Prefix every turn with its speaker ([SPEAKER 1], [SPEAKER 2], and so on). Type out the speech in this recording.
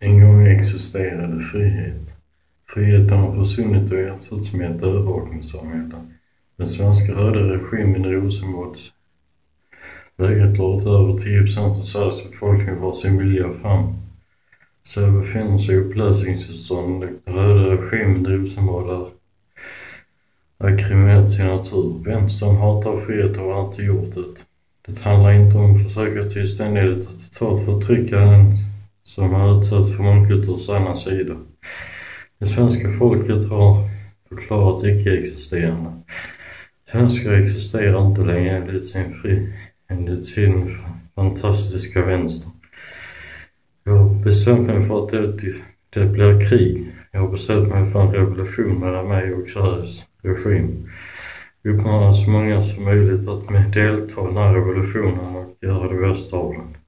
[SPEAKER 1] En gång existerade frihet. Friheten har försvunnit och ersatts med ett övervakningssamhälle. Den svenska röda regimen i Rosenbad vägrar klart över 10% av Sveriges befolkning var sin vilja fram. Så befinner sig i upplösningstillstånd. Den röda regimen i Rosenbad är kriminellt sin natur. Vänstern hatar frihet och har alltid gjort det. Det handlar inte om att försöka tysta ner det totalt förtrycka den som är utsatt för mångkulturs andra sida. Det svenska folket har förklarats icke-existerande. Svenskar existerar inte längre enligt sin fantastiska vänster. Jag har bestämt mig för att det blir krig. Jag har bestämt mig för en revolution mellan mig och Sveriges regim. Jag uppmanar så många som möjligt att delta i den här revolutionen och göra det bästa av den.